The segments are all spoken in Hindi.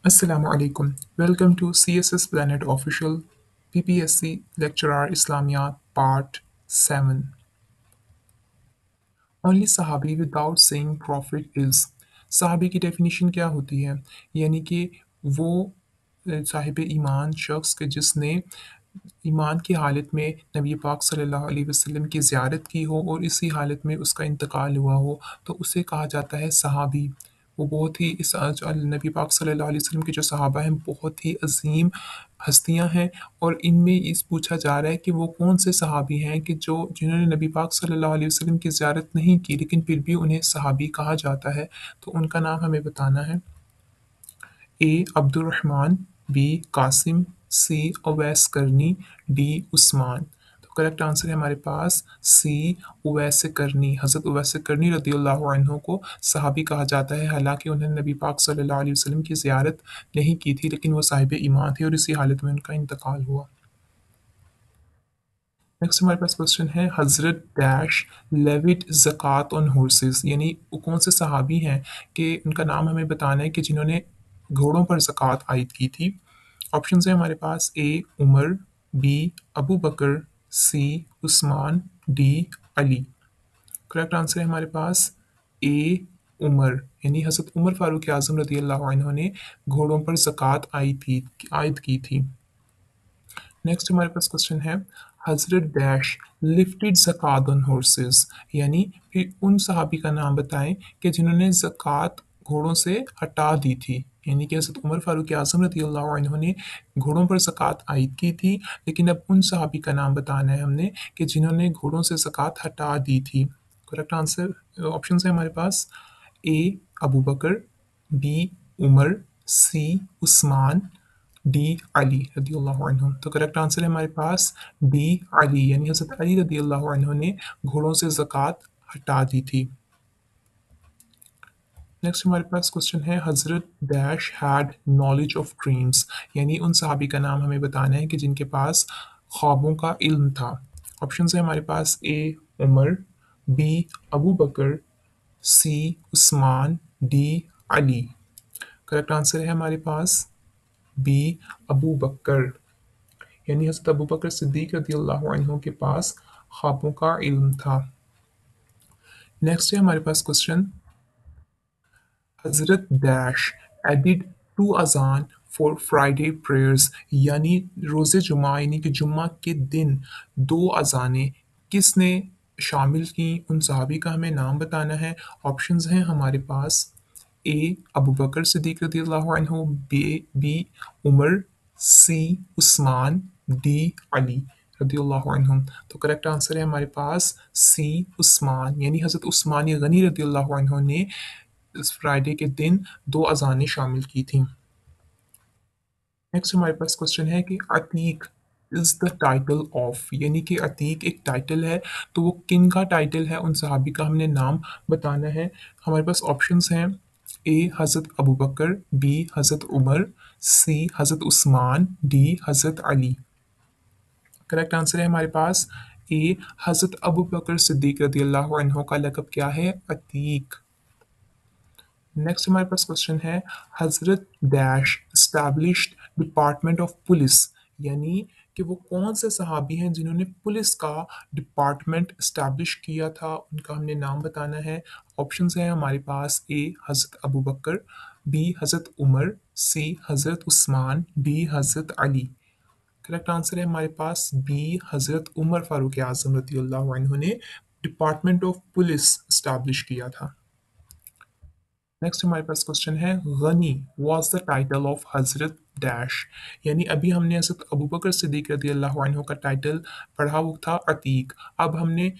Assalamu alaikum. Welcome to CSS Planet Official PPSC Lecturer Islamiyat Part 7. Only Sahabi without saying Prophet is. Sahabi की डेफिनेशन क्या होती है? यानी कि वो साहिब ईमान शख्स के जिसने ईमान की हालत में नबी पाक सल्लल्लाहु अलैहि वसल्लम की ज़ियारत की हो और इसी हालत में उसका इंतकाल हुआ हो, तो उसे कहा जाता है सहाबी। वो बहुत ही नबी पाक सल्लल्लाहु अलैहि वसल्लम के जो सहाबा हैं बहुत ही अजीम हस्तियां हैं और इनमें इस पूछा जा रहा है कि वो कौन से सहाबी हैं कि जो जिन्होंने नबी पाक सल्लल्लाहु अलैहि वसल्लम की ज़ियारत नहीं की लेकिन फिर भी उन्हें सहाबी कहा जाता है। तो उनका नाम हमें बताना है। ए अब्दुर्रहमान, बी कासिम, सी उवैस करनी, डी उस्मान। तो करेक्ट आंसर है हमारे पास सी उवैस करनी। हज़रत उवैस करनी रदियल्लाहु अन्हु को सहाबी कहा जाता है, हालांकि उन्होंने नबी पाक सल्लल्लाहु अलैहि वसल्लम की ज़ियारत नहीं की थी लेकिन वो साहिब ईमान थे और इसी हालत में उनका इंतकाल हुआ। नेक्स्ट हमारे पास क्वेश्चन है हजरत डैश लेविट ज़कात ऑन हॉर्सेस, यानी वो कौन से सहाबी हैं कि उनका नाम हमें बताना है कि जिन्होंने घोड़ों पर ज़कात आयद की थी। ऑप्शन है हमारे पास A Umar, B Abu Bakr, C Usman, D Ali. Correct answer है हमारे पास ए उमर, यानी हज़रत उमर फारूक आज़म रदी अल्लाह अन्हु ने घोड़ों पर ज़कात आयद की थी। नेक्स्ट हमारे पास क्वेश्चन है हजरत डैश लिफ्टेड ज़कात ऑन हॉर्सेस, यानी फिर उन सहाबी का नाम बताएं कि जिन्होंने ज़कात घोड़ों से हटा दी थी। यानी कि हज़रत उमर फारूक आज़म रज़ी अल्लाह अन्हु ने घोड़ों पर ज़कात आयद की थी, लेकिन अब उन सहाबी का नाम बताना है हमने कि जिन्होंने घोड़ों से ज़कात हटा दी थी। करेक्ट आंसर ऑप्शन है हमारे पास A Abu Bakr, B Umar, C Usman, D Ali रदियल्लाहु अन्हु। तो करेक्ट आंसर है हमारे पास डी अली, यानी हज़रत अली रदियल्लाहु अन्हु ने घोड़ों से ज़कात हटा दी थी। नेक्स्ट हमारे पास क्वेश्चन है हजरत dash had knowledge of dreams, यानी उन सहाबी का नाम हमें बताना है कि जिनके पास ख्वाबों का इल्म था। ऑप्शन है हमारे पास A Umar, B Abu Bakr, C Usman, D Ali. Correct answer है हमारे पास बी अबू बकर, यानी हज़रत अबू बकर सिद्दीक रदियल्लाहु अन्हु के पास ख्वाबों का इल्म था। नेक्स्ट है हमारे पास क्वेश्चन हज़रत डैश एडिड टू अजान फॉर फ्राइडे प्रेयर्स, यानी रोज़े जुमा यानी कि जुम्मा के दिन दो अजानें किसने शामिल की, उन सहाबी का हमें नाम बताना है। ऑप्शंस हैं हमारे पास ए अबू बकर सिद्दीक रदियल्लाहु अन्हु, B Umar, C Usman, D Ali रदियल्लाहु अन्हुम। तो करेक्ट आंसर है हमारे पास सी उस्मान, यानी हज़रत उस्मान गनी रदियल्लाहु अन्हु ने इस फ्राइडे के दिन दो अजानें शामिल की थीं। नेक्स्ट हमारे पास क्वेश्चन है कि Atiq is the title of, यानी कि अतीक एक टाइटल है, तो वो किन का टाइटल है, उन सहाबी का हमने नाम बताना है। हमारे पास ऑप्शंस हैं ए हज़रत अबू बकर, बी हज़रत उमर, सी हज़रत उस्मान, डी हज़रत अली। करेक्ट आंसर है हमारे पास ए हज़रत अबू बकर सिद्दीक रदियल्लाहु अन्हु का लक़ब क्या है, अतीक। नेक्स्ट हमारे पास क्वेश्चन है हजरत dash established department of police, यानी कि वो कौन से सहाबी हैं जिन्होंने पुलिस का डिपार्टमेंट स्टैब्लिश किया था, उनका हमने नाम बताना है। ऑप्शंस हैं हमारे पास ए हज़रत अबू बकर, बी हज़रत उमर, सी हज़रत उस्मान, डी हज़रत अली। करेक्ट आंसर है हमारे पास बी हज़रत उमर फारूक आज़म रज़ियल्लाहु अन्हु ने डिपार्टमेंट ऑफ पुलिस स्टैब्लिश किया था। नेक्स्ट हमारे पास क्वेश्चन है Ghani was the title of Hazrat dash, यानी अभी हमने हजरत अबू बकर सिद्दीक रदी अल्लाह अन्हु का टाइटल पढ़ा, वो था अतीक। अब हमने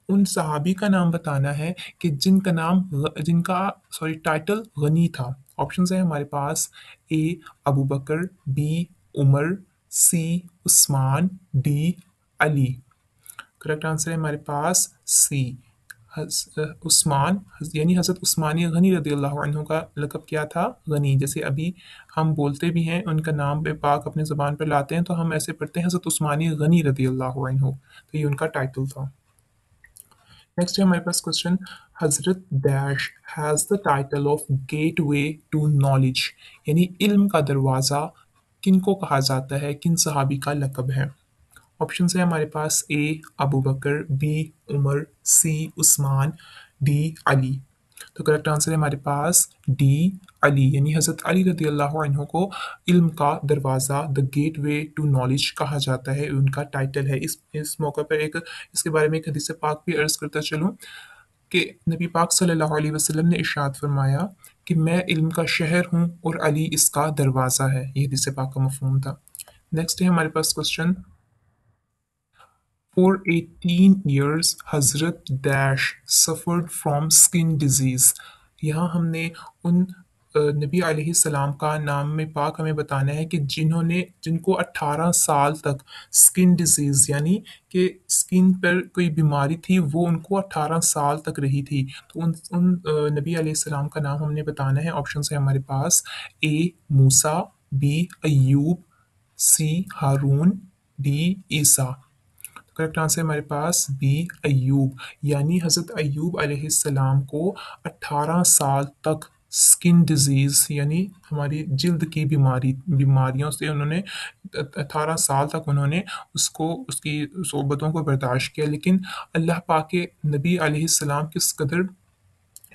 उन सहाबी का नाम बताना है कि जिनका टाइटल गनी था। ऑप्शन है हमारे पास A Abu Bakr, B Umar, C Usman, D Ali. Correct answer है हमारे पास सी उस्मान, यानी हज़रत उस्मान गनी रदियल्लाहु अन्हु का लक़ब क्या था, गनी। जैसे अभी हम बोलते भी हैं उनका नाम पे पाक अपने ज़बान पर लाते हैं तो हम ऐसे पढ़ते हैं हज़रत उस्मान गनी रदियल्लाहु अन्हु, तो ये उनका टाइटल था। नेक्स्ट है हमारे पास question, Hazrat dash has the title of gateway to knowledge, यानी इल्म का दरवाज़ा किनको कहा जाता है, किन सहाबी का लकब है। ऑप्शन है हमारे पास, A Abu Bakr, B Umar, C Usman, D Ali. तो करेक्ट आंसर है हमारे पास डी अली, यानी हज़रत अली रदी अल्लाह अन्हु को इल्म का दरवाज़ा, the gateway to knowledge कहा जाता है, उनका टाइटल है। इस मौके पर एक इसके बारे में एक हदीस पाक भी अर्ज़ करता चलूँ कि नबी पाक सल्लल्लाहु अलैहि वसल्लम ने इरशाद फरमाया कि मैं इल्म का शहर हूँ और अली इसका दरवाज़ा है। ये हदीस पाक का मफ़हूम था। नेक्स्ट है हमारे पास question, For 18 years, Hazrat Dash suffered from skin disease. यहाँ हमने उन नबी अलैहिस्सलाम का नाम में पाक हमें बताना है कि जिनको 18 साल तक स्किन डिजीज़, यानी कि स्किन पर कोई बीमारी थी, वो उनको 18 साल तक रही थी। तो नबी अलैहिस्सलाम का नाम हमने बताना है। ऑप्शन है हमारे पास, ए मूसा, बी अय्यूब, सी हारून, डी ईसा। करेक्ट आंसर है हमारे पास बी अय्यूब, यानी हज़रत अय्यूब अलैहिस्सलाम को 18 साल तक स्किन डिजीज़, यानी हमारी जिल्द की बीमारियों से उन्होंने 18 साल तक उन्होंने उसको उसकी सोबतों को बर्दाश्त किया। लेकिन अल्लाह पाक के नबी अलैहिस्सलाम किस कदर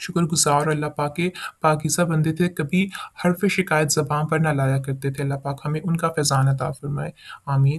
शुक्रगुज़ार और अल्लाह पाक के पाकीज़ा बंदे थे, कभी हर्फ़ शिकायत ज़बान पर ना लाया करते थे। अल्लाह पाक हमें उनका फ़ैज़ान अता फ़रमाए। आमीन।